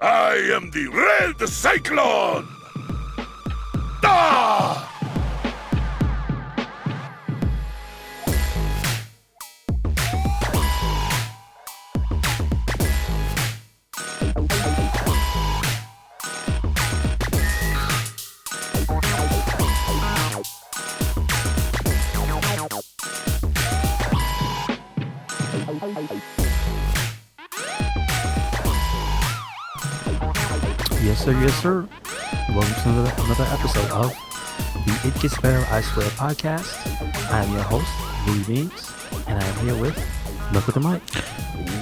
I am the Red Cyclone! Ah! Yes, sir. Welcome to another episode of the It Gets Better, I Swear podcast. I am your host, BloodRayne, and I am here with Look with the mic.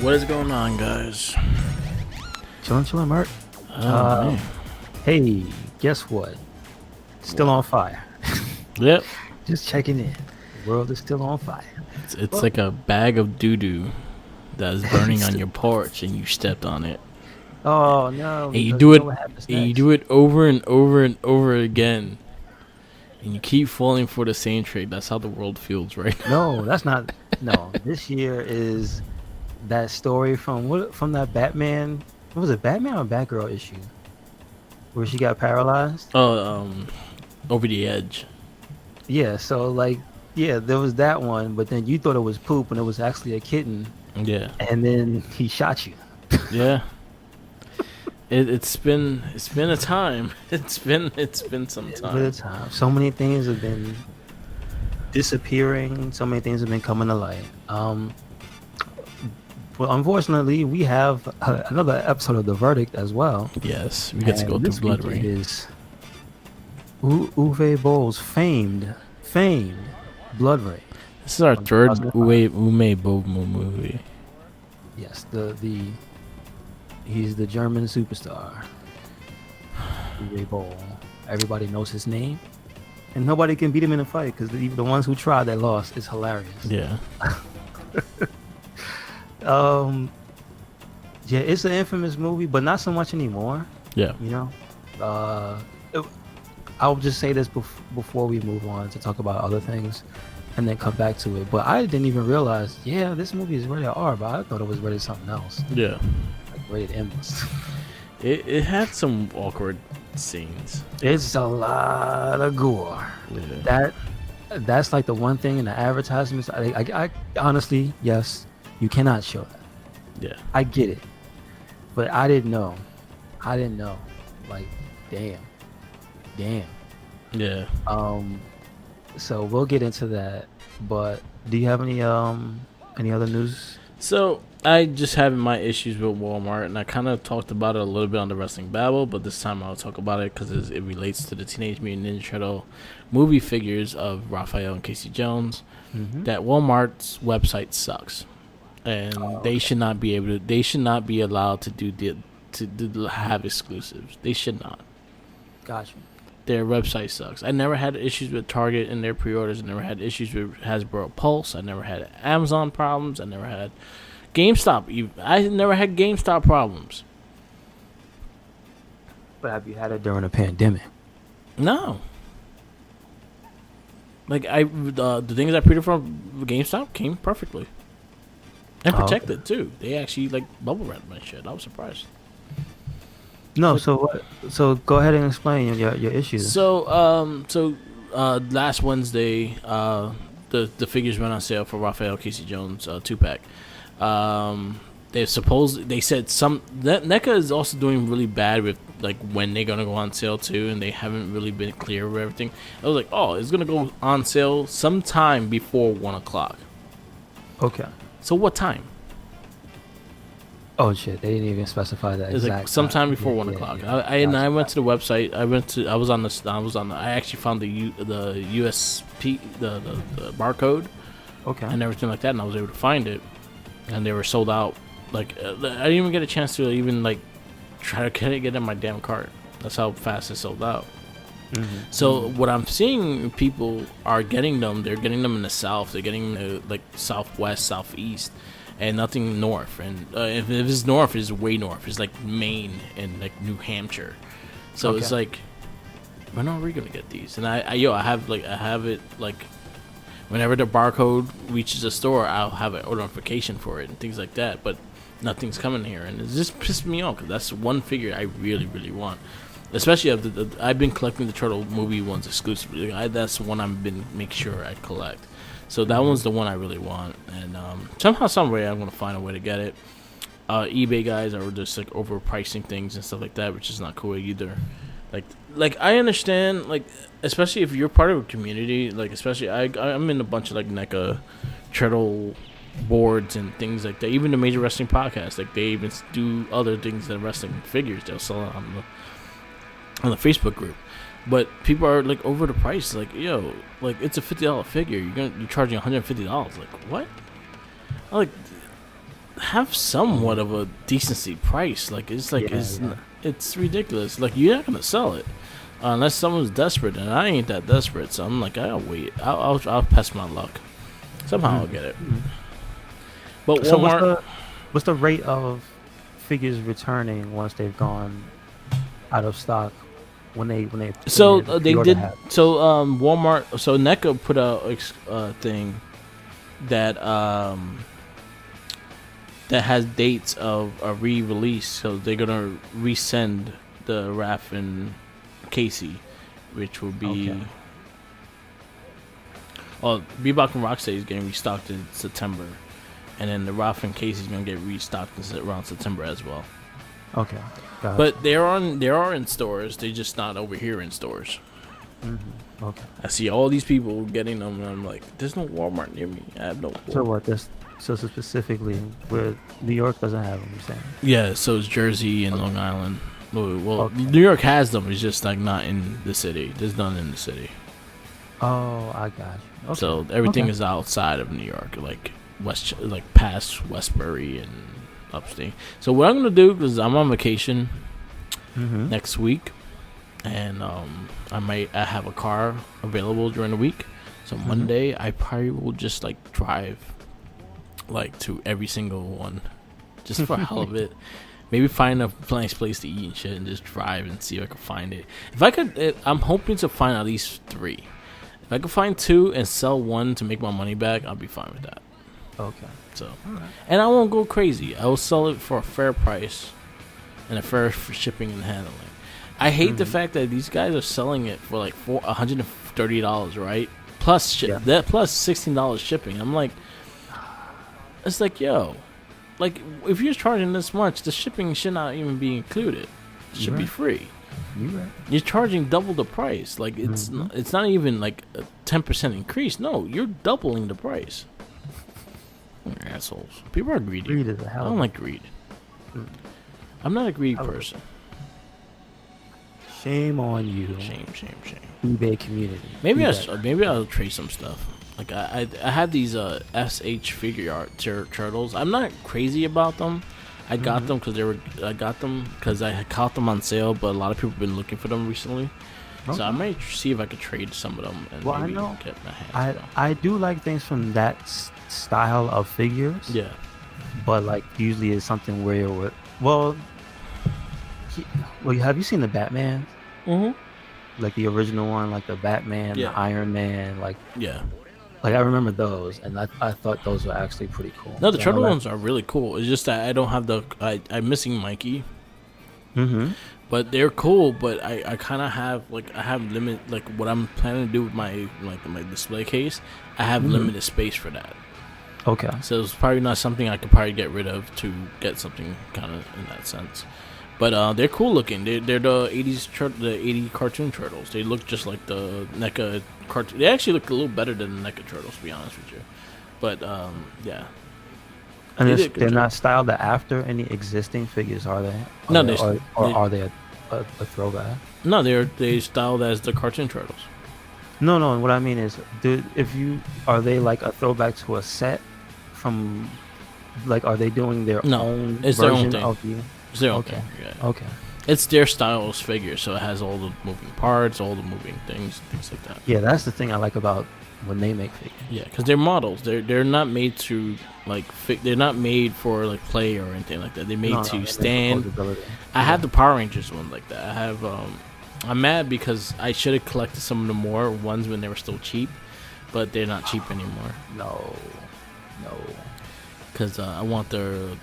What is going on, guys? Chilling, Mark. Man. Hey, guess what? Still on fire. Yep. Just checking in. The world is still on fire. It's like a bag of doo-doo that is burning on your porch and you stepped on it. Oh no! And you do it over and over and over again, and you keep falling for the same trick. That's how the world feels right now. No, that's not. No, this year is that story from that Batman. What was it, Batman or Batgirl issue, where she got paralyzed? Oh, Over the Edge. Yeah. So there was that one, but then you thought it was poop, and it was actually a kitten. Yeah. And then he shot you. Yeah. It's been a time. It's been some time. So many things have been disappearing. So many things have been coming to light. Well, unfortunately, we have another episode of The Verdict as well. Yes, we get to go through BloodRayne. Is Uwe Boll's famed BloodRayne. This is our third Uwe Boll movie. Yes, he's the German superstar. Uwe Boll. Everybody knows his name, and nobody can beat him in a fight because even the ones who tried, they lost. It's hilarious. Yeah. Yeah, it's an infamous movie, but not so much anymore. Yeah. You know, I'll just say this before we move on to talk about other things, and then come back to it. But I didn't even realize, this movie is rated R, but I thought it was rated something else. Yeah. Rated M. It had some awkward scenes. It's a lot of gore. Yeah. That's like the one thing in the advertisements. I honestly, yes, you cannot show that. Yeah. I get it, but I didn't know. Like, damn. Yeah. So we'll get into that. But do you have any other news? So I just having my issues with Walmart, and I kind of talked about it a little bit on the Wrestling Babble, but this time I'll talk about it because it relates to the Teenage Mutant Ninja Turtle movie figures of Raphael and Casey Jones. Mm-hmm. That Walmart's website sucks, and they should not be able to. They should not be allowed to have exclusives. They should not. Gotcha. Their website sucks. I never had issues with Target and their pre-orders. I never had issues with Hasbro Pulse. I never had Amazon problems. I never had GameStop. I never had GameStop problems. But have you had it during a pandemic? No. Like the things I pre-ordered from GameStop came perfectly and protected too. They actually bubble wrapped my shit. I was surprised. No, so go ahead and explain your issues. So last Wednesday, the figures went on sale for Raphael Casey Jones 2-pack. They said NECA is also doing really bad with when they're gonna go on sale too, and they haven't really been clear with everything. I was like, it's gonna go on sale sometime before 1:00. Okay. So what time? Oh shit! They didn't even specify that. It's sometime before 1:00. Yeah. I went to the website. I actually found the USP the barcode. Okay. And everything like that, and I was able to find it, and they were sold out. I didn't even get a chance to even try to get in my damn cart. That's how fast it sold out. Mm-hmm. So what I'm seeing, people are getting them. They're getting them in the south. They're getting the southwest, southeast. And nothing north, and if it's north, it's way north. It's Maine and New Hampshire, so it's when are we gonna get these? And I have it whenever the barcode reaches the store, I'll have a notification for it and things like that. But nothing's coming here, and it just pissed me off because that's one figure I really, really want. Especially I've been collecting the Turtle movie ones exclusively. That's one I've been make sure I collect. So that one's the one I really want, and somehow, some way, I'm gonna find a way to get it. eBay guys are just like overpricing things and stuff like that, which is not cool either. Like I understand, like especially if you're part of a community, like especially I'm in a bunch of like NECA Turtle boards and things like that. Even the major wrestling podcasts, like they even do other things than wrestling figures. They'll sell it on the Facebook group. But people are like over the price. Like, yo, like it's a $50 figure. You're charging $150. Like, what? Like, have somewhat of a decency price. Like, it's like it's ridiculous. Like, you're not gonna sell it unless someone's desperate, and I ain't that desperate. So I'm like, I'll wait. I'll pass my luck. Somehow I'll get it. But Walmart. So what's the rate of figures returning once they've gone out of stock? When they Walmart, so NECA put out a thing that that has dates of a re-release, so they're gonna resend the Raph and Casey, which will be Bebop and Rocksteady is getting restocked in September, and then the Raph and Casey is gonna get restocked around September as well. Okay. Gotcha. But they are in stores. They're just not over here in stores. Mm-hmm. Okay. I see all these people getting them, and I'm like, "There's no Walmart near me. I have no." So what? So specifically, where New York doesn't have them, you're saying? Yeah. So it's Jersey and Long Island. Well, New York has them. It's just like not in the city. There's none in the city. Oh, I got you. Okay. So everything is outside of New York, like past Westbury and upstate. So what I'm gonna do, because I'm on vacation next week, and I have a car available during the week. So Monday I probably will just like drive like to every single one, just for hell of it. Maybe find a nice place to eat and shit, and just drive and see if I can find it. If I could, I'm hoping to find at least 3. If I could find 2 and sell 1 to make my money back, I'll be fine with that. Okay. So, and I won't go crazy. I will sell it for a fair price and a fair for shipping and handling. I hate the fact that these guys are selling it for like $130, right? Plus that plus $16 shipping. I'm like, it's like, yo, like if you're charging this much, the shipping should not even be included. It should be free. You're charging double the price. Like it's not even like a 10% increase. No, you're doubling the price. You're assholes. People are greedy. Greed is a hell. I don't like greed. I'm not a greedy person. Shame on you. Shame. eBay community. Maybe I'll trade some stuff. Like I had these SH figure art turtles. I'm not crazy about them. I got them because I had caught them on sale, but a lot of people have been looking for them recently. Okay. So I might see if I could trade some of them and maybe get my hands. I do like things from that style of figures. Yeah. But like usually it's something where you're well, have you seen the Batman? Like the original one, like the Batman, the Iron Man, like Like I remember those, and I thought those were actually pretty cool. No, the turtle ones are really cool. It's just that I don't have I'm missing Mikey. But they're cool. But I kind of have I have limit what I'm planning to do with my my display case. I have limited space for that. Okay. So it's probably not something I could probably get rid of to get something kind of in that sense. But they're cool looking. They're the 80 cartoon turtles. They look just like the NECA cartoon. They actually look a little better than the NECA turtles, to be honest with you. But yeah. And they're not styled after any existing figures, are they? Are they a throwback? No, they styled as the cartoon turtles. No. What I mean is, are they like a throwback to a set from, are they doing their own it's version their own thing. It's their own thing. Yeah. Okay. It's their style's figure, so it has all the moving parts, all the moving things like that. Yeah, that's the thing I like about when they make figures. Yeah, because they're models. They're not made to they're not made for play or anything like that. They're made to stand. I have the Power Rangers one like that. I have. I'm mad because I should have collected some of the more ones when they were still cheap, but they're not cheap anymore. No. because I want the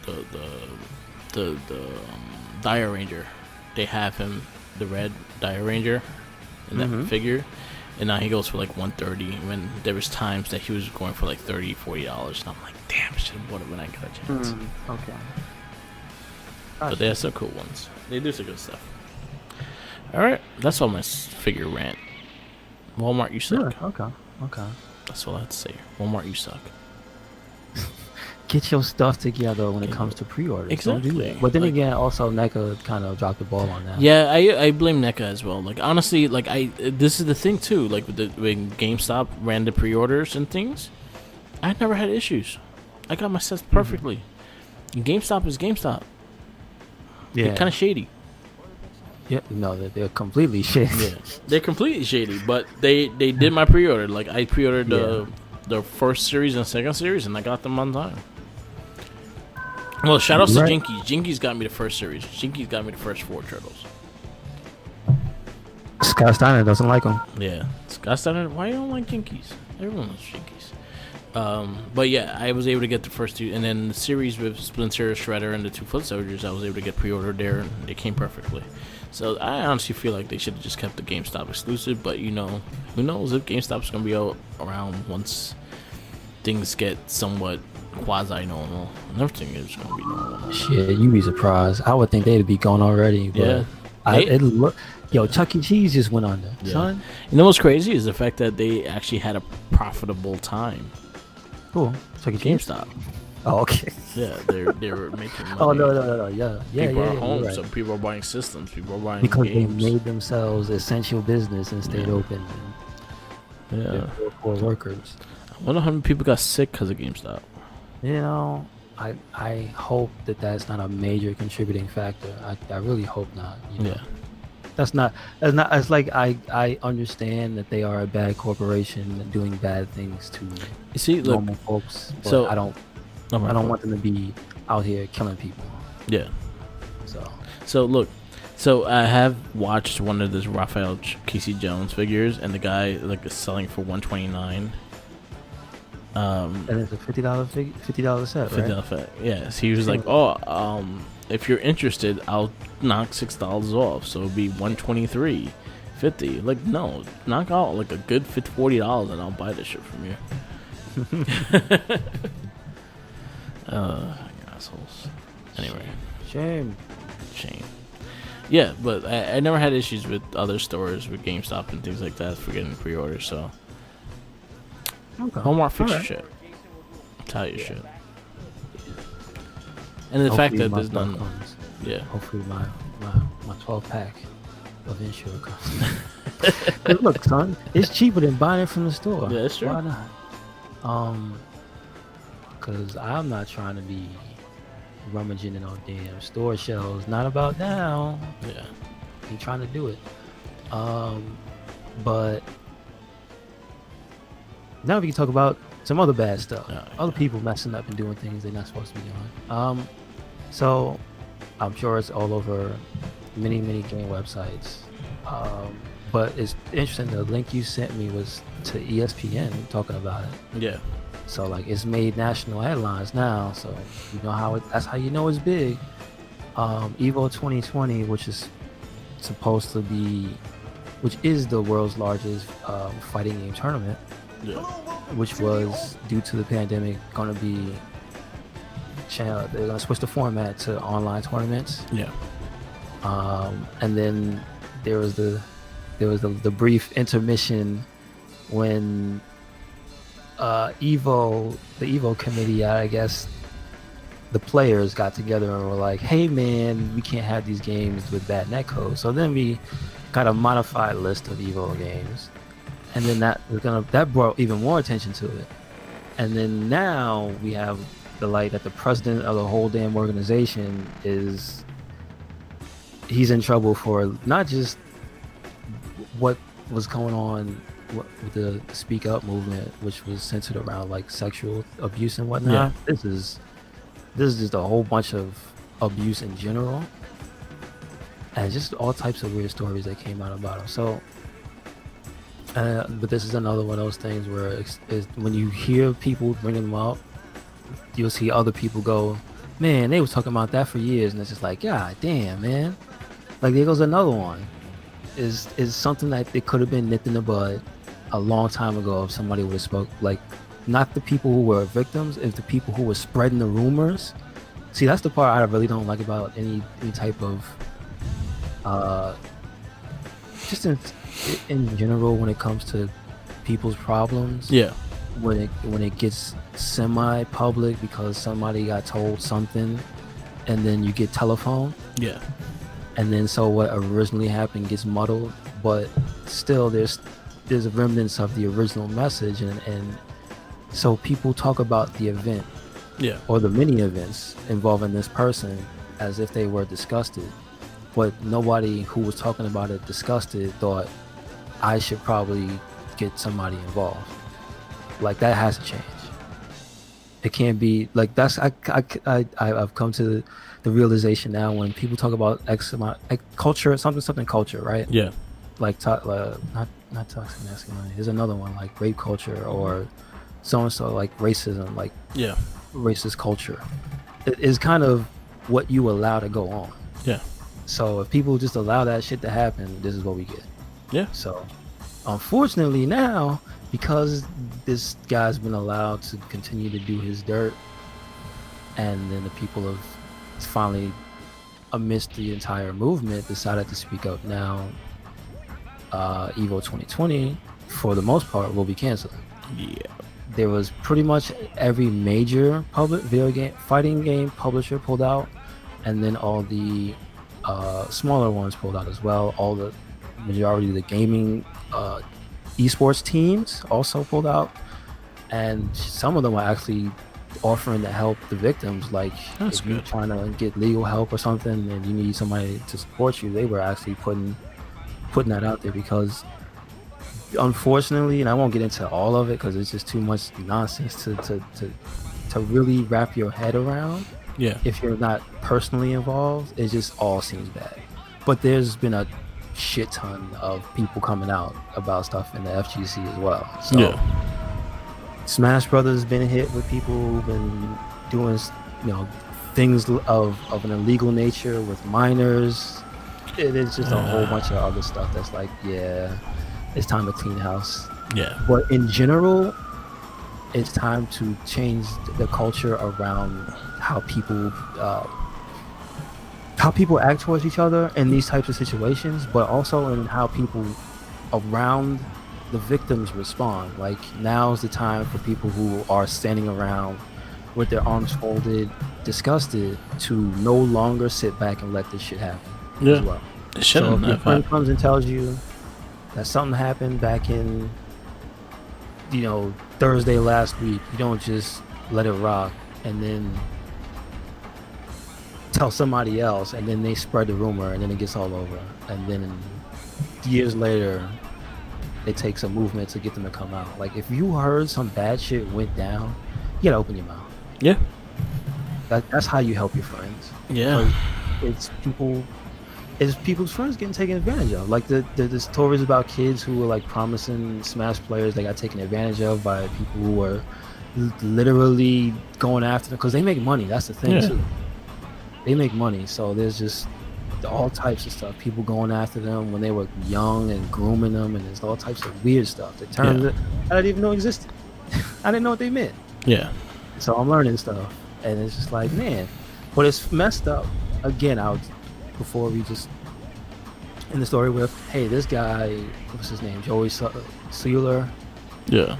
Dire Ranger. They have him, the red Dire Ranger, in that figure, and now he goes for like $130. When there was times that he was going for like $30-$40, and I'm like, damn, I should have bought it when I got a chance. Okay. But they have some cool ones. They do some good stuff. All right, that's all my figure rant. Walmart, you suck. Yeah, okay. That's all I have to say. Walmart, you suck. Get your stuff together when it comes to pre-orders. Exactly. Don't do that. But then again, also NECA kind of dropped the ball on that. Yeah, I blame NECA as well. Like honestly, like this is the thing too. Like when GameStop ran the pre-orders and things, I never had issues. I got my sets perfectly. And GameStop is GameStop. Yeah. They're kind of shady. Yeah, no, they're completely shady. Yeah, they're completely shady. But they did my pre-order. Like I pre-ordered the first series and second series, and I got them on time. Well, shout outs to Jinkies. Jinkies got me the first series. Jinkies got me the first 4 Turtles. Scott Steiner doesn't like them. Yeah, Scott Steiner. Why you don't like Jinkies? Everyone loves Jinkies. But yeah, I was able to get the first 2, and then the series with Splinter, Shredder, and the 2 Foot Soldiers, I was able to get pre-ordered there, and they came perfectly. So I honestly feel like they should have just kept the GameStop exclusive, but you know, who knows if GameStop's gonna be out around once things get somewhat quasi-normal, and everything is gonna be normal. Shit, you'd be surprised. I would think they'd be gone already. But Yeah. Yo, Chuck E. Cheese just went under, Yeah. son. You know what's crazy is the fact that they actually had a profitable time. Cool. Chuck E. Cheese. GameStop. Oh, okay. Yeah, they were making money. Oh no. Yeah. People are you're home, right. so people are buying systems. People are buying Because games. they made themselves essential business and stayed open. And Yeah. they're poor workers. I wonder how many people got sick because of GameStop. You know, I hope that that's not a major contributing factor. I really hope not. You know? Yeah. That's not. It's like I understand that they are a bad corporation doing bad things to You see, look. normal folks. But So I don't want them to be out here killing people. Yeah. So So look. So I have watched one of this Raphael Casey Jones figures, and the guy like is selling for $129. and it's a $50 set, right? $50 yes, he was like, "Oh, if you're interested, I'll knock $6 off, so it'll be $123.50." Like, no, knock out like a good $40, and I'll buy this shit from you. Assholes. Anyway, Shame. shame. Yeah, but I never had issues with other stores, with GameStop and things like that for getting pre-orders. So Okay. Walmart fix your Alright. shit. Tell your shit. And the fact Hopefully that my there's stuff none. comes. Yeah. Hopefully my 12-pack of Ensure comes. Hey, look, son, it's cheaper than buying it from the store. Yeah, that's true. Why not? Because I'm not trying to be rummaging in on damn store shelves. Not about now. Yeah. Ain't trying to do it. But now we can talk about some other bad stuff. Oh, Other people messing up and doing things they're not supposed to be doing. So I'm sure it's all over many game websites. But it's interesting. The link you sent me was to ESPN talking about it. Yeah. So like it's made national headlines now. So you know how that's how you know it's big. Evo 2020, which is the world's largest fighting game tournament. Yeah. Which was due to the pandemic going to be they're going to switch the format to online tournaments. Yeah. And then there was the brief intermission when the Evo committee, I guess the players got together and were like, hey man, we can't have these games with bad netcode. So then we got a modified list of Evo games. And then that brought even more attention to it. And then now we have the light that the president of the whole damn organization he's in trouble for not just what was going on with the Speak Up movement, which was centered around like sexual abuse and whatnot. Yeah. This is just a whole bunch of abuse in general, and just all types of weird stories that came out about him. So. But this is another one of those things where when you hear people bringing them up, you'll see other people go, man, they was talking about that for years, and it's just like, God damn, man. Like there goes another one. Is something that it could have been nipped in the bud a long time ago if somebody would have spoke. Like, not the people who were victims, if the people who were spreading the rumors. See, that's the part I really don't like about any type of just in general when it comes to people's problems. Yeah. When it gets semi-public because somebody got told something, and then you get telephone. Yeah. And then so what originally happened gets muddled, but still there's a remnants of the original message, and so people talk about the event, Yeah. or the many events involving this person as if they were disgusted, but nobody who was talking about it disgusted thought I should probably get somebody involved. Like, that has to change. It can't be like that's I've come to the realization now when people talk about X amount culture, something culture, right? Yeah. Like not toxic masculinity. There's another one like rape culture or so and so, like racism, like Yeah. racist culture. It is kind of what you allow to go on. Yeah. So if people just allow that shit to happen, this is what we get. Yeah. So unfortunately now, because this guy's been allowed to continue to do his dirt, and then the people have finally, amidst the entire movement, decided to speak up now, Evo 2020, for the most part, will be canceled. Yeah. There was pretty much every major public video game, fighting game publisher pulled out, and then all the smaller ones pulled out as well. All the majority of the gaming esports teams also pulled out, and some of them are actually offering to help the victims. Like, That's if you're good. trying to get legal help or something and you need somebody to support you, they were actually putting that out there, because unfortunately, and I won't get into all of it because it's just too much nonsense to really wrap your head around. Yeah. If you're not personally involved, it just all seems bad. But there's been a shit ton of people coming out about stuff in the FGC as well. So Yeah. Smash Brothers has been hit with people who've been doing, things of an illegal nature with minors. It is just a whole bunch of other stuff that's like, yeah, it's time to clean house. Yeah. But in general, it's time to change the culture around how people act towards each other in these types of situations, but also in how people around the victims respond. Like, now's the time for people who are standing around with their arms folded, disgusted, to no longer sit back and let this shit happen as well. It So shouldn't if your have friend happened. comes and tells you that something happened back in, Thursday last week, you don't just let it rock and then tell somebody else, and then they spread the rumor, and then it gets all over, and then years later it takes a movement to get them to come out. Like, if you heard some bad shit went down, you gotta open your mouth. Yeah. That's how you help your friends. Yeah. It's people's friends getting taken advantage of. Like the stories about kids who were like promising Smash players, they got taken advantage of by people who were literally going after them because they make money. That's the thing too. They make money, so there's just all types of stuff. People going after them when they were young and grooming them, and there's all types of weird stuff. The terms that I didn't even know existed. I didn't know what they meant. Yeah. So I'm learning stuff, and it's just like, man, but it's messed up. Again, before we just in the story with, hey, this guy, what's his name, Joey Sealer, Yeah.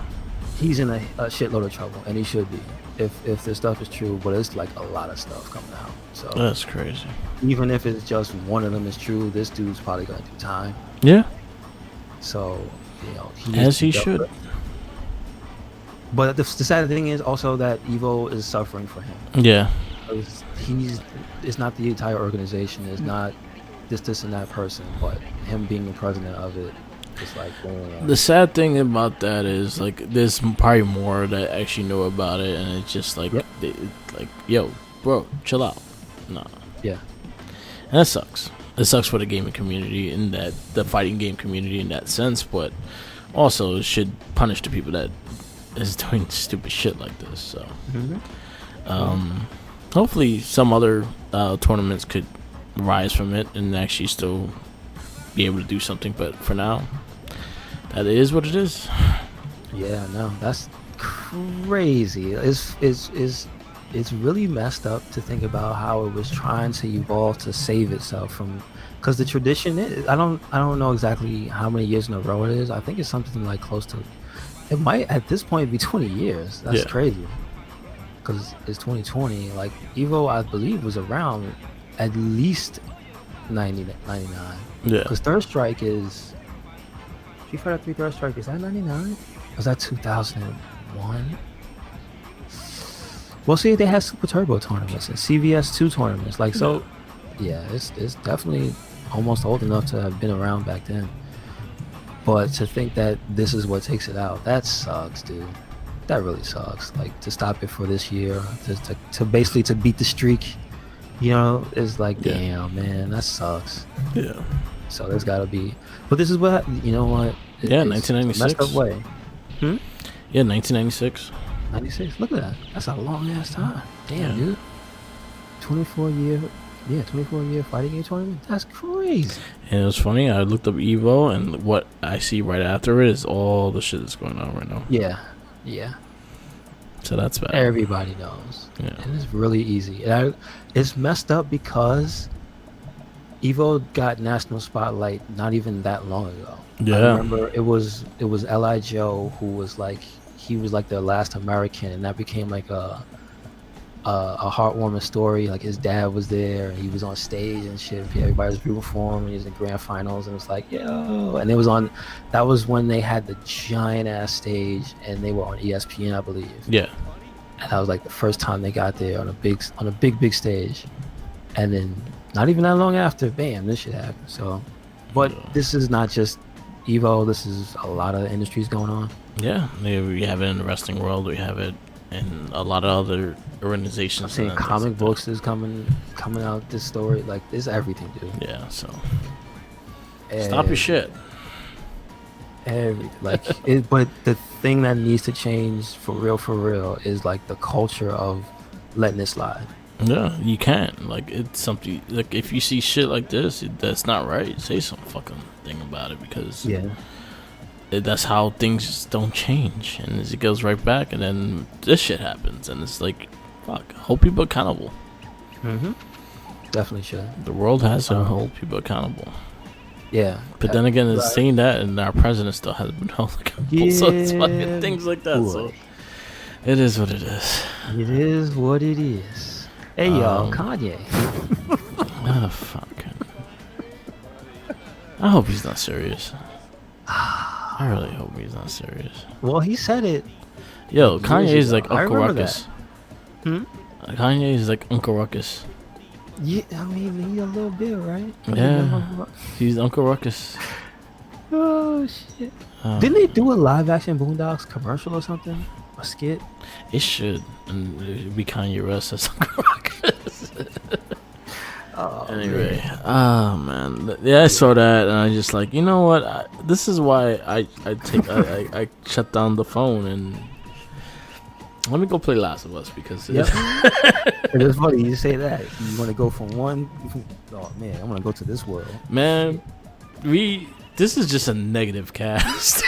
he's in a shitload of trouble, and he should be if this stuff is true. But it's like a lot of stuff coming out. So That's crazy. even if it's just one of them is true, this dude's probably gonna do time. Yeah. So he As needs to he be dealt should. with. But the sad thing is also that Evo is suffering for him. Yeah. Because it's not the entire organization, it's not this and that person, but him being the president of it. It's like, The sad thing about that is, like, there's probably more that actually know about it, and it's just like, yo, bro, chill out. Nah. yeah, And that sucks. It sucks for the gaming community in that, the fighting game community in that sense, but also it should punish the people that is doing stupid shit like this. So, Hopefully, some other tournaments could rise from it and actually still be able to do something. But for now, that is what it is. Yeah, no, that's crazy. It's really messed up to think about how it was trying to evolve to save itself from, because the tradition is, I don't know exactly how many years in a row it is. I think it's something like close to, it might at this point be 20 years. That's crazy, because it's 2020. Like Evo, I believe, was around at least 99. Yeah, because Third Strike is, Street Fighter 3 Third Strike, is that 99? Was that 2001? Well, see, they had Super Turbo tournaments and CVS 2 tournaments. Like, so, yeah, it's definitely almost old enough to have been around back then. But to think that this is what takes it out, that sucks, dude. That really sucks. Like, to stop it for this year, to basically to beat the streak, you know, is like, damn, man, that sucks. Yeah. So there's got to be. But this is what, you know what? Yeah, 1996. Messed up way. Yeah, 1996. 96. Look at that. That's a long ass time. Damn, dude. 24 year fighting game tournament. That's crazy. And it was funny. I looked up Evo, and what I see right after it is all the shit that's going on right now. Yeah. So that's bad. Everybody knows. Yeah. And it's really easy. And it's messed up because Evo got national spotlight not even that long ago. Yeah. I remember it was L.I. Joe who was like, he was like the last American, and that became like a heartwarming story. Like his dad was there, and he was on stage and shit. Everybody was rooting for him, and he was in grand finals, and it's like, yo. And it was on. That was when they had the giant ass stage, and they were on ESPN, I believe. Yeah. And that was like the first time they got there on a big stage, and then not even that long after, bam, this shit happened. So, but this is not just Evo. This is a lot of industries going on. Yeah, we have it in the wrestling world. We have it in a lot of other organizations. I'm saying comic books is coming out. This story, like, it's everything, dude. Yeah, so stop your shit. But the thing that needs to change for real is like the culture of letting it slide. Yeah, you can't. Like, it's something, like, if you see shit like this that's not right, say some fucking thing about it, because that's how things just don't change, and it goes right back, and then this shit happens, and it's like, fuck, hold people accountable. Definitely should. The world has to hold people accountable. Yeah, but then again, it's saying that, and our president still hasn't been held accountable. So it's fucking things like that. Boy. So it is what it is. It is what it is. Hey, y'all, Kanye. Oh, fuck. I hope he's not serious. I really hope he's not serious. Well, he said it. Yo, Kanye is like Uncle Ruckus. That. Kanye is like Uncle Ruckus. Yeah, I mean, he's a little bit, right? Yeah, he's Uncle Ruckus. Oh, shit. Didn't they do a live-action Boondocks commercial or something? A skit? It should. And it'd be Kanye West as Uncle Ruckus. Anyway, man. Yeah, I saw that, and I just like, you know what? This is why I shut down the phone and let me go play Last of Us, because it is funny you say that. You want to go from one? Oh man, I want to go to this world. Man, this is just a negative cast.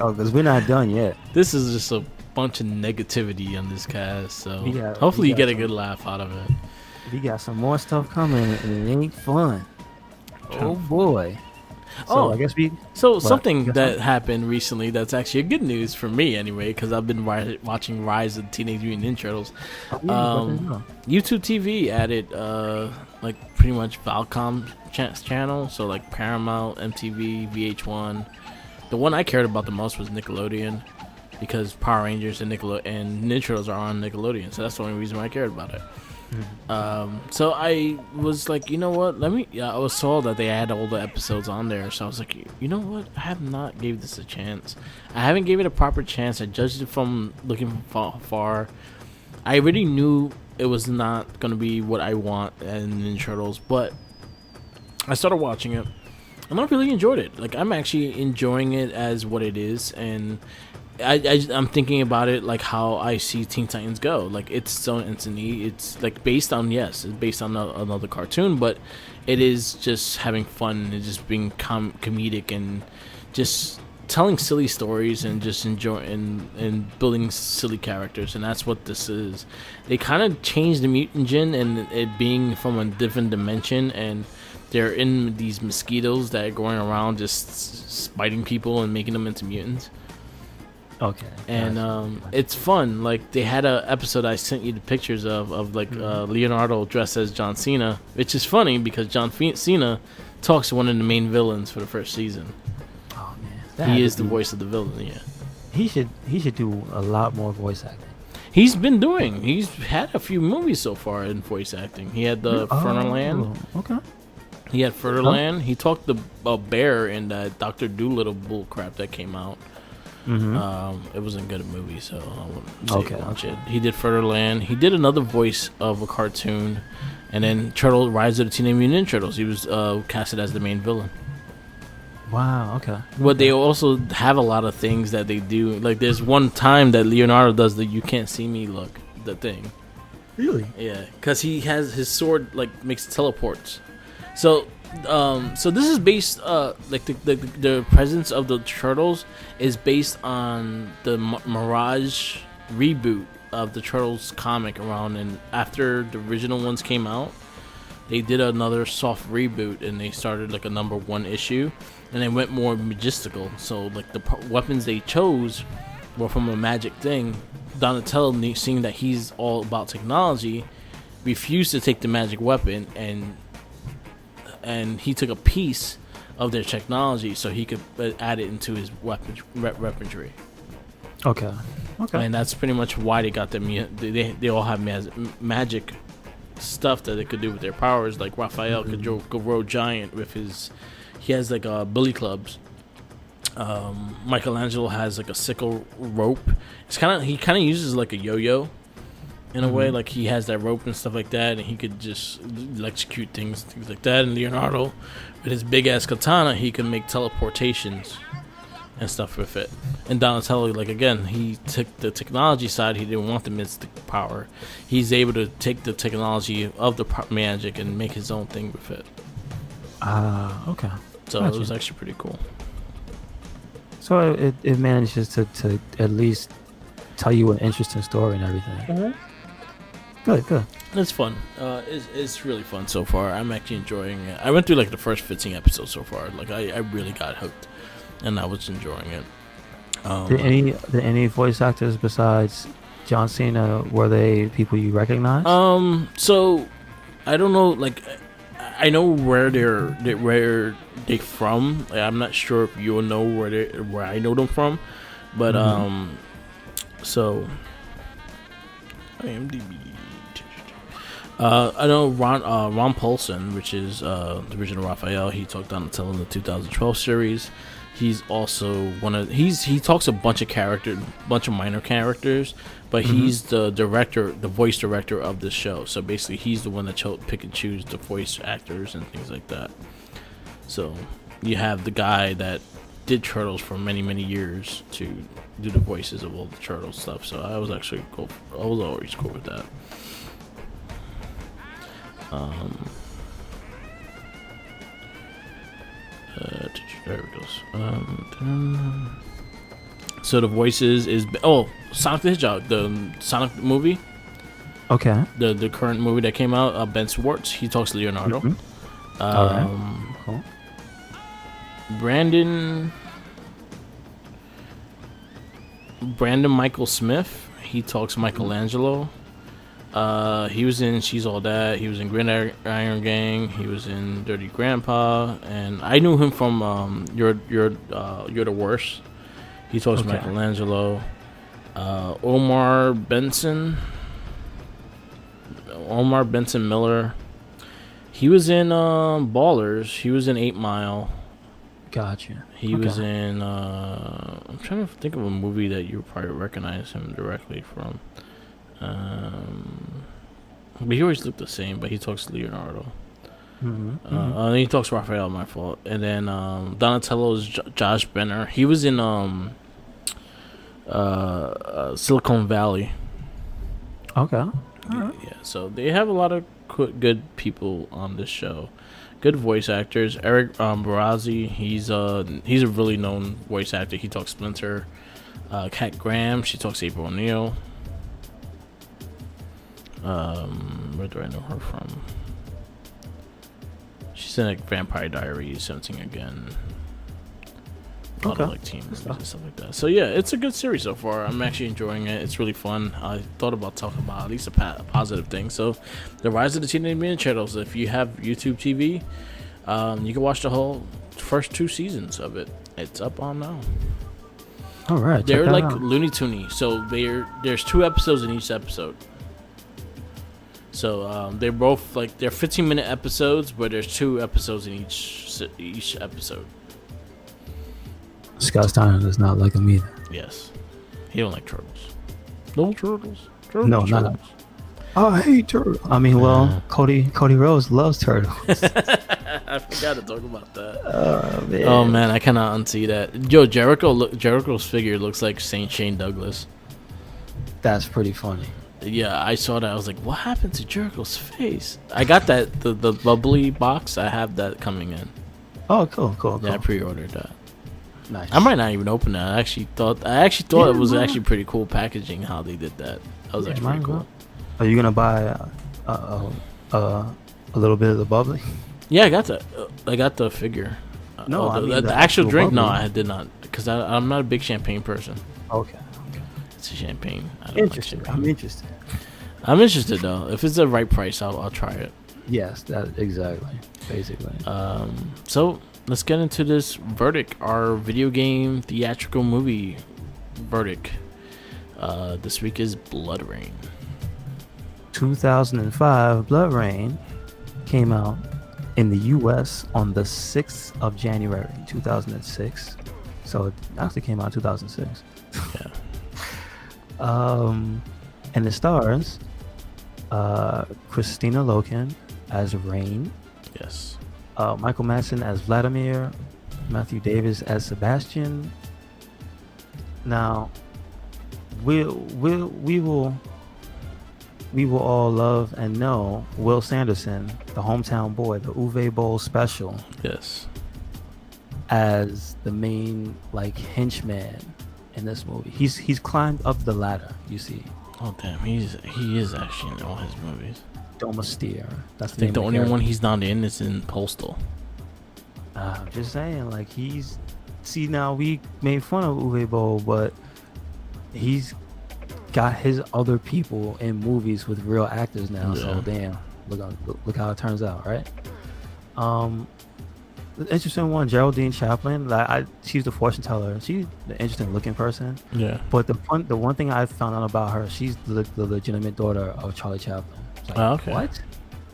Oh, because we're not done yet. This is just a bunch of negativity on this cast. So hopefully you get a good laugh out of it. We got some more stuff coming, and it ain't fun. Oh boy. So I guess something that happened recently that's actually a good news for me anyway, because I've been watching Rise of the Teenage Mutant Ninja Turtles. YouTube TV added like pretty much Valcom channel, so like Paramount, MTV, VH1. The one I cared about the most was Nickelodeon, because Power Rangers and Ninja Turtles are on Nickelodeon, so that's the only reason why I cared about it. So I was like, you know what? I was told that they had all the episodes on there, so I was like, you know what? I have not gave this a chance. I haven't gave it a proper chance. I judged it from looking from far. I already knew it was not gonna be what I want in Ninja Turtles, but I started watching it, and I really enjoyed it. Like, I'm actually enjoying it as what it is, and I'm thinking about it like how I see Teen Titans Go. Like it's its own entity. It's like based on it's based on another cartoon, but it is just having fun and just being comedic and just telling silly stories and just enjoying and building silly characters, and that's what this is. They kind of changed the mutagen and it being from a different dimension, and they're in these mosquitoes that are going around just biting people and making them into mutants. Okay. And it's fun. Like they had a episode I sent you the pictures of like Leonardo dressed as John Cena, which is funny because John Cena talks to one of the main villains for the first season. Oh man, he is the voice of the villain. Yeah, he should do a lot more voice acting. He's had a few movies so far in voice acting. He had the Furtherland. Okay. He had Furtherland. He talked the bear in that Dr. Dolittle bull crap that came out. Mm-hmm. It wasn't good a movie, so I wouldn't watch it. He did Furtherland. He did another voice of a cartoon, and then Rise of the Teenage Mutant Ninja Turtles. He was casted as the main villain. Wow. Okay. But they also have a lot of things that they do. Like there's one time that Leonardo does the "You Can't See Me" look, the thing. Really? Yeah, because he has his sword like makes teleports. So this is based like the presence of the turtles is based on the Mirage reboot of the Turtles comic around, and after the original ones came out, they did another soft reboot and they started like a number 1 issue, and they went more majestical. So like the weapons they chose were from a magic thing. Donatello, seeing that he's all about technology, refused to take the magic weapon, and he took a piece of their technology so he could add it into his weaponry. Okay. And that's pretty much why they got them. They all have magic stuff that they could do with their powers. Like Raphael could go road giant with his. He has like billy clubs. Michelangelo has like a sickle rope. He kind of uses like a yo-yo. In a way, like he has that rope and stuff like that, and he could just electrocute things like that. And Leonardo, with his big ass katana, he can make teleportations and stuff with it. And Donatello, like again, he took the technology side. He didn't want the mystic power. He's able to take the technology of the magic and make his own thing with it. Okay. So Gotcha. It was actually pretty cool. So it manages to at least tell you an interesting story and everything. Mm-hmm. Good. It's fun. It's really fun so far. I'm actually enjoying it. I went through like the first 15 episodes so far. Like I really got hooked, and I was enjoying it. Did any voice actors besides John Cena, were they people you recognize? So I don't know. Like I know where they're from. Like, I'm not sure if you'll know where I know them from, but so IMDb. I know Ron Paulson, which is the original Raphael. He talked Donatello in the 2012 series. He's also he talks a bunch of minor characters, but he's the voice director of this show. So basically, he's the one that pick and choose the voice actors and things like that. So you have the guy that did Turtles for many, many years to do the voices of all the Turtles stuff. So I was actually cool. I was always cool with that. There it goes. So the voices is Sonic the Hedgehog, the Sonic movie. Okay. The current movie that came out, Ben Schwartz, he talks to Leonardo. All right. Cool. Brandon Michael Smith, he talks Michelangelo. He was in She's All That. He was in Grand Iron Gang. He was in Dirty Grandpa, and I knew him from You're the Worst. He talks Michelangelo. Omar Benson Miller. He was in Ballers. He was in 8 Mile. Gotcha. He was in. I'm trying to think of a movie that you probably recognize him directly from. But he always looked the same. But he talks Leonardo. He talks Raphael. My fault. And then Donatello's Josh Benner. He was in Silicon Valley. Okay. Yeah, so they have a lot of good people on this show. Good voice actors. Eric Barazzi, he's a really known voice actor. He talks Splinter. Kat Graham, she talks April O'Neil. Where do I know her from? She's in like Vampire Diaries, Something Again. A lot of like team movies and stuff like that. So yeah, it's a good series so far. I'm actually enjoying it. It's really fun. I thought about talking about at least a positive thing. So, The Rise of the Teenage Mutant Turtles. If you have YouTube TV, you can watch the whole first 2 seasons of it. It's up on now. All right. They're like Looney Tunes. So there's 2 episodes in each episode. So they're both like they're 15-minute episodes, but there's 2 episodes in each episode. Scott Steiner does not like them either. Yes, he don't like turtles. No turtles. No, not. I hate turtles. I mean, well, Cody Rhodes loves turtles. I forgot to talk about that. Man. Oh man, I cannot unsee that. Yo, Jericho's figure looks like Saint Shane Douglas. That's pretty funny. Yeah, I saw that. I was like, what happened to Jericho's face? I got that the bubbly box. I have that coming in. Oh, cool. Yeah, I pre-ordered that. Nice. I might not even open that. I actually thought it was actually pretty cool packaging how they did that. That was actually pretty cool. Are you gonna buy a little bit of the bubbly? Yeah, I got that. I got the figure. No, I mean the actual drink. bubbly. No, I did not, because I'm not a big champagne person. Okay. It's a champagne. I don't Interesting. Like champagne. I'm interested. I'm interested though. If it's the right price, I'll try it. Yes, that exactly. Basically. So let's get into this verdict. Our video game theatrical movie verdict. This week is BloodRayne. 2005 BloodRayne came out in the U.S. on the 6th of January 2006. So it actually came out in 2006. Yeah. And it stars Christina Loken as Rain. Yes. Michael Madsen as Vladimir. Matthew Davis as Sebastian. Now, we will all love and know Will Sanderson, the hometown boy, the Uwe Boll special. Yes. As the main like henchman in this movie. He's climbed up the ladder, you see. Oh damn, he is actually in all his movies. Domestier. That's I think the only one he's not in is in Postal. I'm just saying, like now we made fun of Uwe Boll, but he's got his other people in movies with real actors now. Yeah. So damn, look how it turns out, right? The interesting one, Geraldine Chaplin. Like she's the fortune teller. She's the interesting looking person. Yeah. But the one thing I found out about her, she's the legitimate daughter of Charlie Chaplin. Like, okay. What?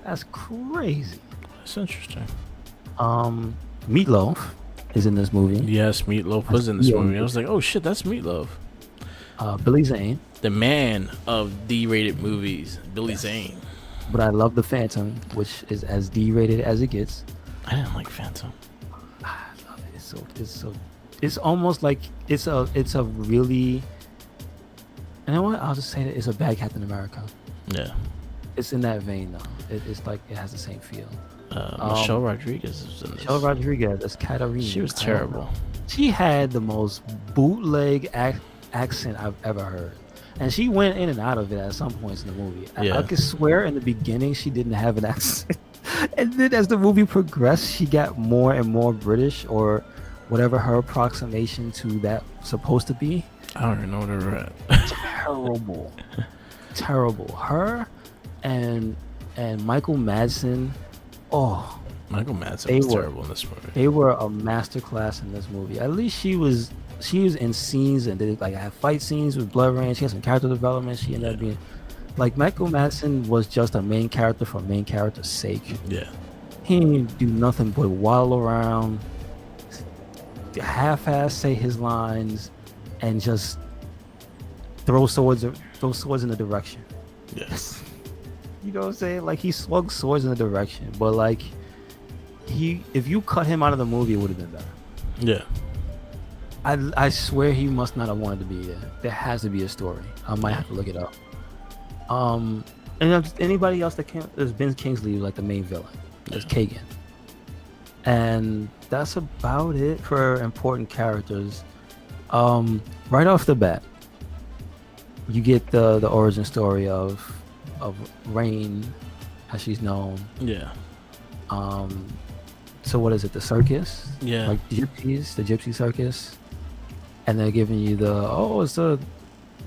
That's crazy. That's interesting. Meatloaf is in this movie. Yes, Meatloaf was in this movie. I was like, oh shit, that's Meatloaf. Billy Zane. The man of D-rated movies, Billy Zane. But I love The Phantom, which is as D-rated as it gets. I didn't like Phantom. I love it. It's almost like it's a really, you know what? I'll just say that it's a bad Captain America. Yeah. It's in that vein though. It's like it has the same feel. Michelle Rodriguez was in this. Michelle Rodriguez as Katarina. She was terrible. She had the most bootleg accent I've ever heard. And she went in and out of it at some points in the movie. Yeah. I could swear in the beginning she didn't have an accent. And then as the movie progressed, she got more and more British, or whatever her approximation to that supposed to be. I don't even know what they're at. Terrible. Her and Michael Madsen. Oh, Michael Madsen was terrible in this movie. They were a masterclass in this movie. At least she was in scenes and did like have fight scenes with BloodRayne. She had some character development. She ended up being like Michael Madsen was just a main character for main character's sake. Yeah. He didn't do nothing but waddle around, half-ass say his lines, and just throw swords in the direction. Yes. You know what I'm saying? Like he swung swords in the direction, but like if you cut him out of the movie, it would have been better. Yeah. I swear he must not have wanted to be there. There has to be a story. I might have to look it up. And anybody else that came, there's Ben Kingsley, who's like the main villain. There's Kagan, and that's about it for important characters. Right off the bat, you get the origin story of Rain, as she's known. Yeah. So what is it? The circus? Yeah. Like the gypsy circus, and they're giving you it's a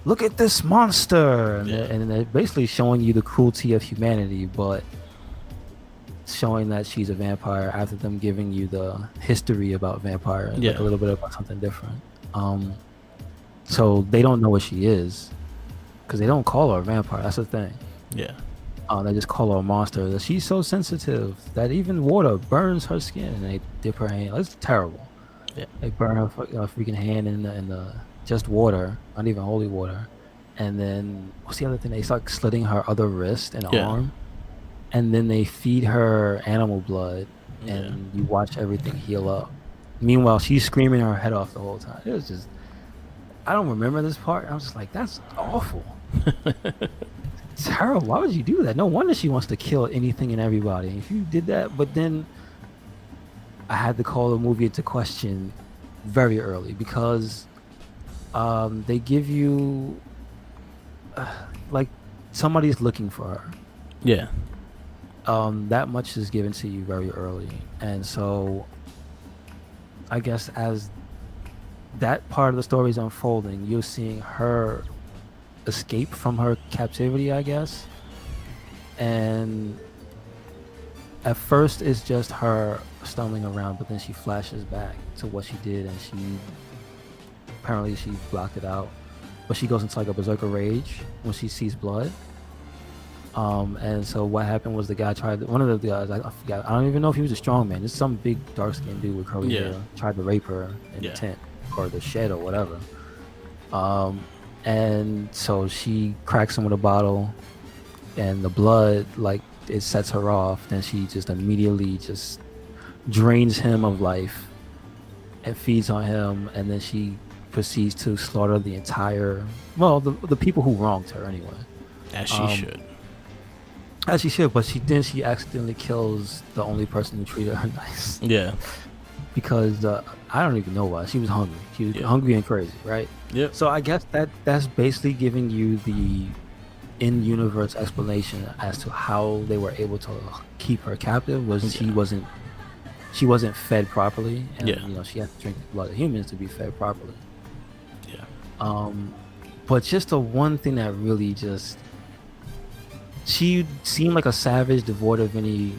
look at this monster, and they're basically showing you the cruelty of humanity, but showing that she's a vampire after them giving you the history about vampire, like a little bit about something different. So they don't know what she is because they don't call her a vampire. That's the thing. Yeah. They just call her a monster. That she's so sensitive that even water burns her skin, and they dip her hand. It's terrible. Yeah. They burn her freaking hand in the just water, not even holy water. And then what's the other thing? They start slitting her other wrist and arm, and then they feed her animal blood, and you watch everything heal up. Meanwhile, she's screaming her head off the whole time. It was just, I don't remember this part. I was just like, that's awful. Terrible. Why would you do that? No wonder she wants to kill anything and everybody. If you did that, but then I had to call the movie into question very early because they give you like somebody's looking for her. Yeah. That much is given to you very early, and so I guess as that part of the story is unfolding, you're seeing her escape from her captivity, I guess. And at first it's just her stumbling around, but then she flashes back to what she did, and apparently she blocked it out, but she goes into like a berserker rage when she sees blood. And so what happened was one of the guys, I forgot, I don't even know if he was a strong man, just some big dark skinned dude with curly hair, tried to rape her in the tent or the shed or whatever. And so she cracks him with a bottle, and the blood, like, it sets her off. Then she just immediately just drains him of life and feeds on him, and then she proceeds to slaughter the entire, the people who wronged her anyway. As she should. As she should, but she accidentally kills the only person who treated her nice. Yeah. Because I don't even know why. She was hungry. She was hungry and crazy, right? Yep. So I guess that's basically giving you the in-universe explanation as to how they were able to keep her captive. She wasn't fed properly, and she had to drink the blood of humans to be fed properly. Yeah. But just the one thing that really she seemed like a savage devoid of any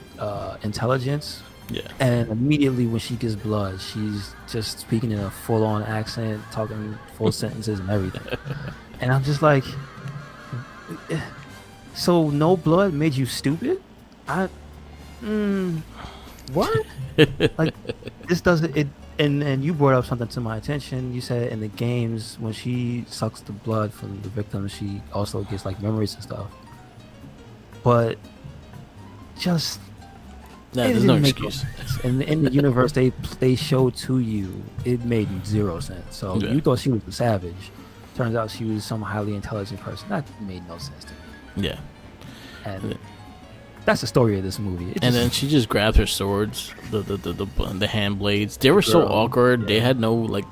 intelligence. Yeah. And immediately when she gets blood, she's just speaking in a full-on accent, talking full sentences and everything. And I'm just like, so no blood made you stupid? What? Like, this doesn't it? And you brought up something to my attention. You said in the games, when she sucks the blood from the victim, she also gets like memories and stuff. But just. There's no excuse. And in the universe they showed to you, it made 0 sense. So you thought she was a savage. Turns out she was some highly intelligent person. That made no sense to me. Yeah. And that's the story of this movie. Then she just grabbed her swords, the hand blades. They were so awkward. Yeah. They had no like.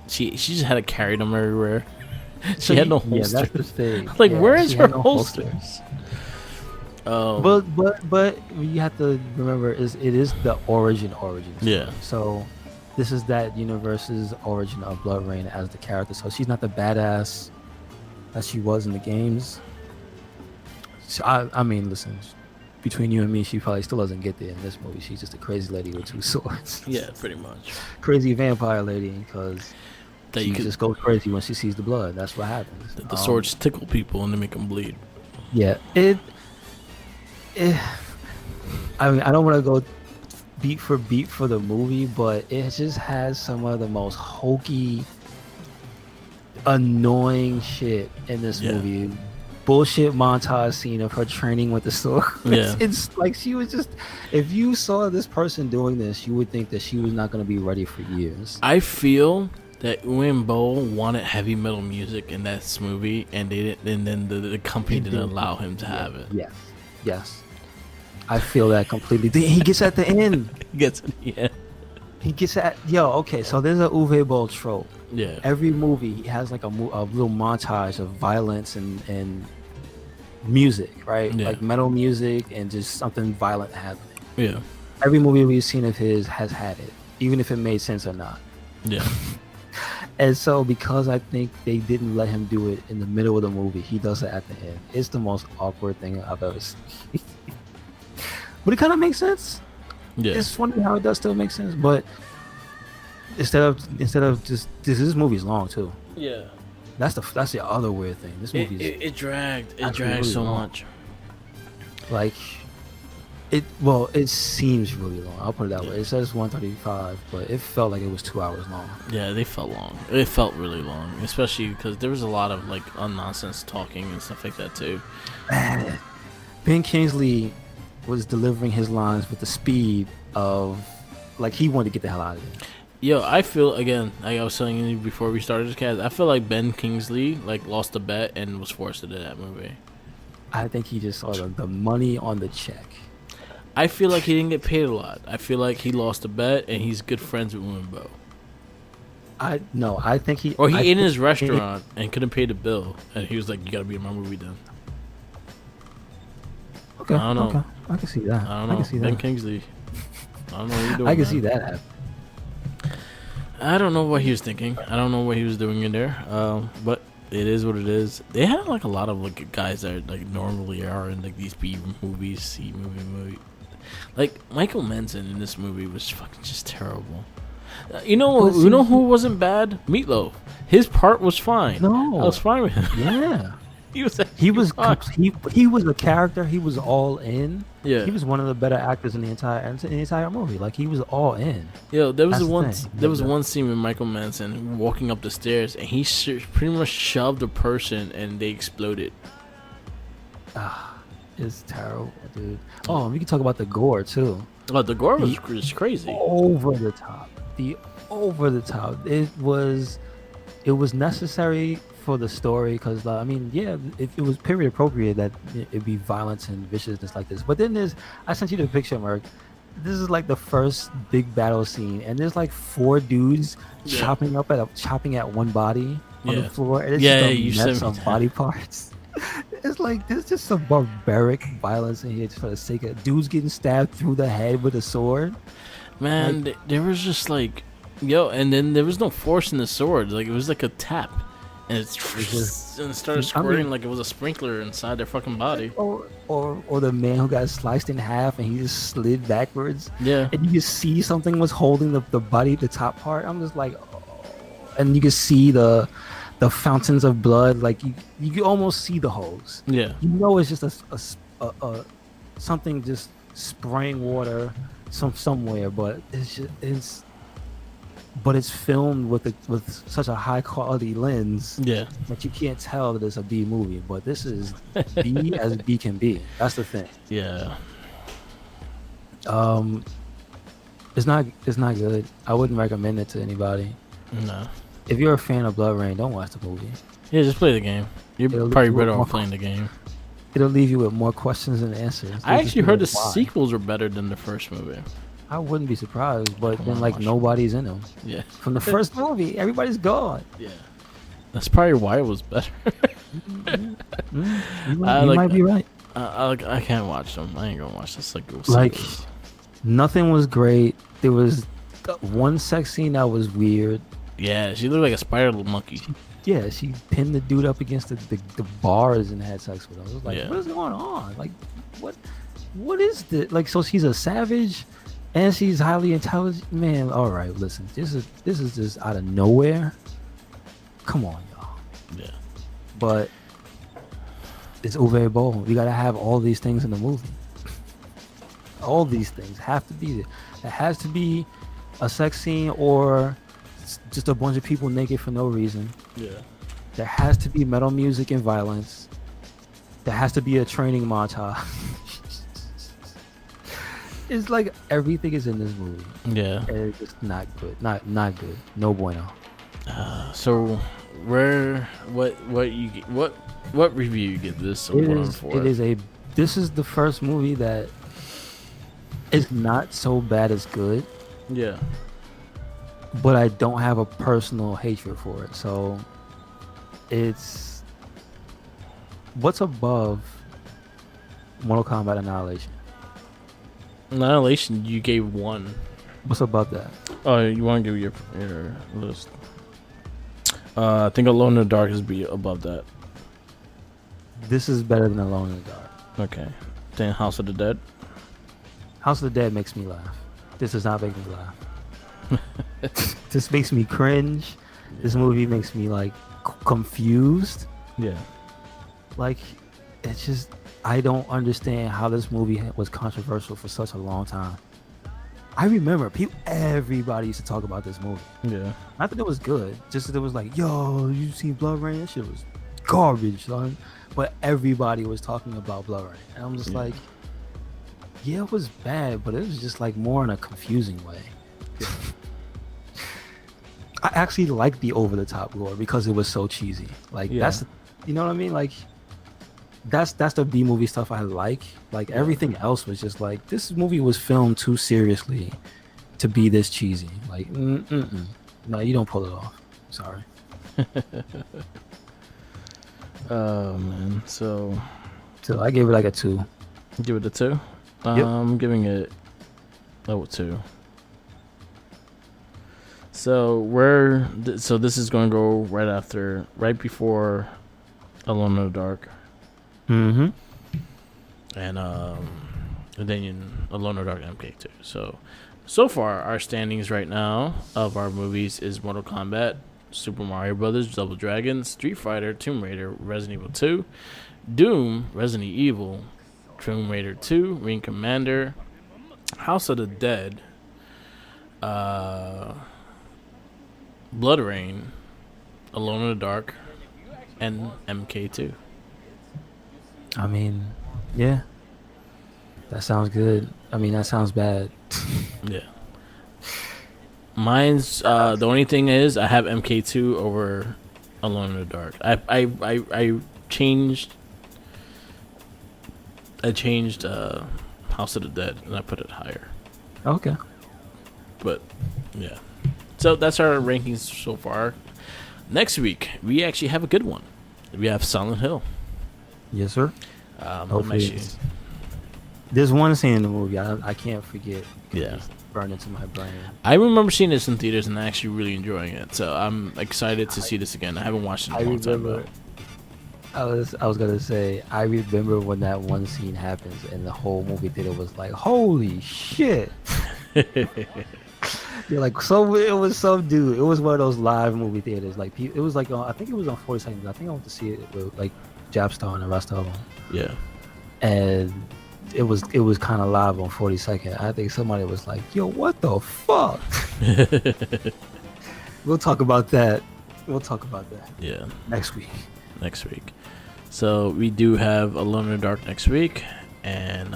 She just had to carry them everywhere. She had no holsters. Yeah, that's the thing. Like, where is her holsters? But you have to remember it is the origin story. Yeah. So this is that universe's origin of BloodRayne as the character. So she's not the badass that she was in the games. So I mean, listen, between you and me, she probably still doesn't get there in this movie. She's just a crazy lady with 2 swords. Yeah, pretty much. Crazy vampire lady, because she just goes crazy when she sees the blood. That's what happens. The swords tickle people and they make them bleed. Yeah, I mean, I don't want to go beat for beat for the movie, but it just has some of the most hokey, annoying shit in this movie. Bullshit montage scene of her training with the sword. It's like she was just, if you saw this person doing this, you would think that she was not going to be ready for years. I feel that Wimbo wanted heavy metal music in that movie, and they didn't, and then the company didn't allow him to have it. Yes. I feel that completely. He gets at the end. He gets at okay. So there's a Uwe Boll trope. Yeah. Every movie he has like a little montage of violence and music, right? Yeah. Like metal music and just something violent happening. Yeah. Every movie we've seen of his has had it, even if it made sense or not. Yeah. And so because I think they didn't let him do it in the middle of the movie, he does it at the end. It's the most awkward thing I've ever seen. But it kind of makes sense. Yeah. It's funny how it does still make sense, but instead of just this movie's long too. Yeah. That's the other weird thing. This movie it dragged really so long. much. Like it seems really long. I'll put it that way. It says 135, but it felt like it was 2 hours long. Yeah, they felt long. It felt really long, especially because there was a lot of like nonsense talking and stuff like that too. Ben Kingsley was delivering his lines with the speed of like he wanted to get the hell out of there. Yo, I feel again, like I was telling you before we started this cast, I feel like Ben Kingsley like lost a bet and was forced to do that movie. I think he just saw the money on the check. I feel like he didn't get paid a lot. I feel like he lost a bet and he's good friends with Wimbo. I think he ate in his restaurant and couldn't pay the bill, and he was like, "You gotta be in my movie then." Okay, I don't know. Okay. I can see that. I don't know. I can see Ben that. Kingsley. I don't know what you're doing. I can see that happen. I don't know what he was thinking. I don't know what he was doing in there. But it is what it is. They have like a lot of like guys that like normally are in like these B movies, C movie. Like Michael Manson in this movie was fucking just terrible. You know who wasn't bad? Meatloaf. His part was fine. No, I was fine with him. Yeah. He was a character. He was all in. Yeah. He was one of the better actors in the entire movie. Like he was all in. Yo, there was That's one scene with Michael Manson walking up the stairs, and he pretty much shoved a person, and they exploded. It's terrible, dude. Oh, we can talk about the gore too. Oh, the gore was crazy. Over the top. It was necessary for the story because it was period appropriate that it'd be violence and viciousness like this. But then I sent you the picture, Merc. This is like the first big battle scene, and there's like 4 dudes chopping at one body on the floor, and it's just a mess of body parts. It's like there's just some barbaric violence in here just for the sake of dudes getting stabbed through the head with a sword. Man, like, there was just like, and then there was no force in the sword. Like it was like a tap. And it started squirting like it was a sprinkler inside their fucking body. Or the man who got sliced in half and he just slid backwards. Yeah. And you can see something was holding the body, the top part. I'm just like, oh. And you can see the fountains of blood. Like you can almost see the hose. Yeah. You know it's just a something just spraying water somewhere, but it's filmed with such a high quality lens that you can't tell that it's a B movie. But this is B as B can be. That's the thing. Yeah. It's not good. I wouldn't recommend it to anybody. No. If you're a fan of BloodRayne, don't watch the movie. Yeah, just play the game. You're probably better off playing the game. It'll leave you with more questions than answers. I actually heard the sequels are better than the first movie. I wouldn't be surprised, but then like nobody's in them. Yeah. From the first movie, everybody's gone. Yeah. That's probably why it was better. You might be right. I can't watch them. I ain't gonna watch this. Like nothing was great. There was one sex scene that was weird. Yeah, she looked like a spider little monkey. Yeah, she pinned the dude up against the bars and had sex with him. I was like, what is going on? Like, what is this? Like, so she's a savage, and she's highly intelligent. Man, all right, listen, this is just out of nowhere. Come on, y'all. Yeah. But it's Uwe Boll. We gotta have all these things in the movie. All these things have to be there. It has to be a sex scene or just a bunch of people naked for no reason. Yeah. There has to be metal music and violence. There has to be a training montage. It's like everything is in this movie. Yeah. And it's just not good. Not good. No bueno. So, what review you give this? This is the first movie that is not so bad as good, Yeah. but I don't have a personal hatred for it. So it's what's above Mortal Kombat Annihilation? Annihilation, you gave 1. What's above that? Oh, you want to give your list? I think Alone in the Dark is be above that. This is better than Alone in the Dark. Okay. Then House of the Dead. House of the Dead makes me laugh. This does not make me laugh. This makes me cringe. This movie makes me like confused. Yeah. Like, it's just, I don't understand how this movie was controversial for such a long time. I remember everybody used to talk about this movie. Yeah. Not that it was good, just that it was like, yo, you seen BloodRayne? That shit was garbage, son. But everybody was talking about BloodRayne. And I'm just like, yeah, it was bad, but it was just like more in a confusing way. I actually liked the over-the-top gore because it was so cheesy. Like, that's, you know what I mean? Like, that's the B-movie stuff I like. Like, everything else was just like, this movie was filmed too seriously to be this cheesy. Like, no, you don't pull it off. Sorry. Oh, man. So I gave it like a 2. Give it a 2? Yep. I'm giving it level 2. So so this is going to go right before Alone in the Dark. Mm-hmm. And then Alone in the Dark MK2. So far, our standings right now of our movies is Mortal Kombat, Super Mario Brothers, Double Dragon, Street Fighter, Tomb Raider, Resident Evil 2, Doom, Resident Evil, Tomb Raider 2, Ring Commander, House of the Dead, BloodRayne, Alone in the Dark, and MK2. I mean, yeah. That sounds good. I mean, that sounds bad. Yeah. Mine's the only thing is I have MK2 over Alone in the Dark. I changed House of the Dead and I put it higher. Okay. But yeah. So that's our rankings so far. Next week we actually have a good one. We have Silent Hill. Yes, sir. Hopefully. There's one scene in the movie I can't forget. Yeah. It's burned into my brain. I remember seeing this in theaters and actually really enjoying it. So I'm excited to see this again. I haven't watched it in a long time though. I was gonna say I remember when that one scene happens and the whole movie theater was like, holy shit. You're like, so it was some dude. It was one of those live movie theaters. Like, it was like I think it was on 42nd. I think I went to see it with like Japstar and the rest of them. Yeah. And it was kind of live on 42nd. I think somebody was like, yo, what the fuck? We'll talk about that. Yeah. Next week. So we do have Alone in the Dark next week, and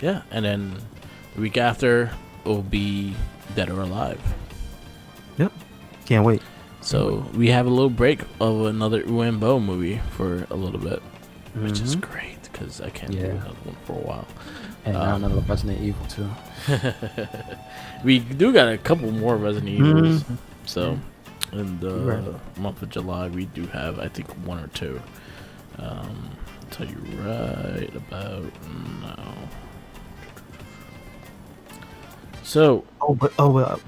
and then the week after will be Dead or Alive. Yep. Can't wait. So we have a little break of another Uembo movie for a little bit, which is great because I can't do another one for a while. And now another Resident Evil too. We do got a couple more Resident Evils. So in the month of July we do have I think 1 or 2. I'll tell you right about now. So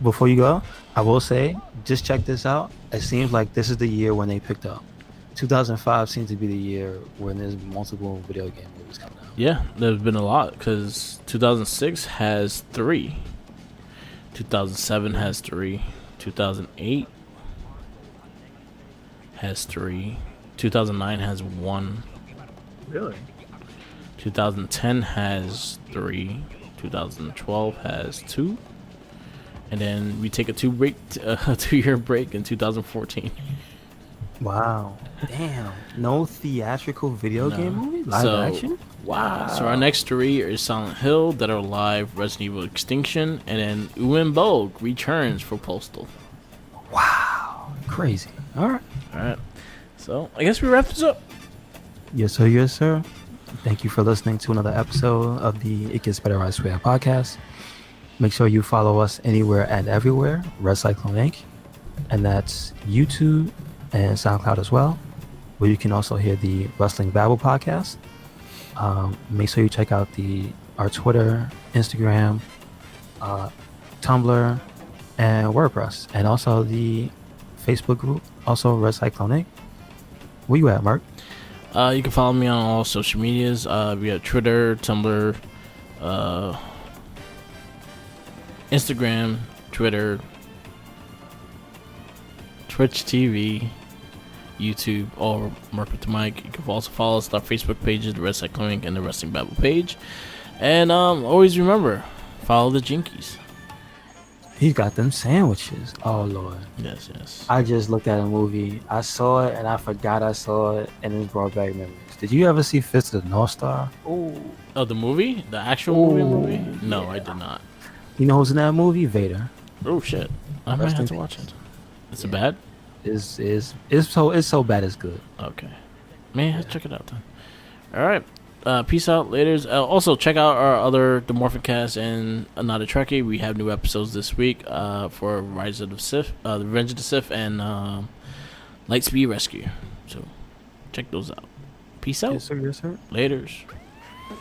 before you go, I will say, just check this out. It seems like this is the year when they picked up. 2005 seems to be the year when there's multiple video game movies coming out. Yeah, there's been a lot because 2006 has 3, 2007 has 3, 2008 has 3, 2009 has 1. Really? 2010 has 3. 2012 has 2, and then we take a 2-year break in 2014. Wow. Damn. No theatrical video game movie? Live action? Wow. So our next 3 is Silent Hill, Dead or Alive, Resident Evil Extinction, and then Uembo returns for Postal. Wow. crazy. All right. All right. So I guess we wrap this up. Yes, sir. Yes, sir. Thank you for listening to another episode of the It Gets Better I Swear podcast. Make sure you follow us anywhere and everywhere, RedCycloneInc, and that's YouTube and SoundCloud as well, where you can also hear the Wrestling Babble podcast. Make sure you check out our Twitter, Instagram, Tumblr, and WordPress, and also the Facebook group, also RedCycloneInc. Where you at, Mark? You can follow me on all social medias. We have Twitter, Tumblr, Instagram, Twitter, Twitch TV, YouTube, all Mark with the Mic. You can also follow us on our Facebook pages, the RedCycloneInc and the Wrestling Babble page. And always remember, follow the Jinkies. He got them sandwiches. Oh, Lord. Yes, yes. I just looked at a movie. I saw it, and I forgot I saw it, and it brought back memories. Did you ever see Fist of the North Star? Oh, the movie? The actual movie? No, yeah. I did not. You know who's in that movie? Vader. Oh, shit. I might have to watch it. Is it bad? It's so bad it's good. Okay. Man, let's check it out then. All right. Peace out, laters. Also, check out our other The Morphin Cast and Another Trekkie. We have new episodes this week for Rise of the Sith, The Revenge of the Sith, and Lightspeed Rescue. So, check those out. Peace out. Yes, sir. Yes, sir. Laters.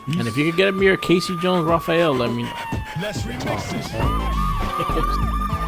And if you could get me your Casey Jones Raphael, let me know. Let's remix this.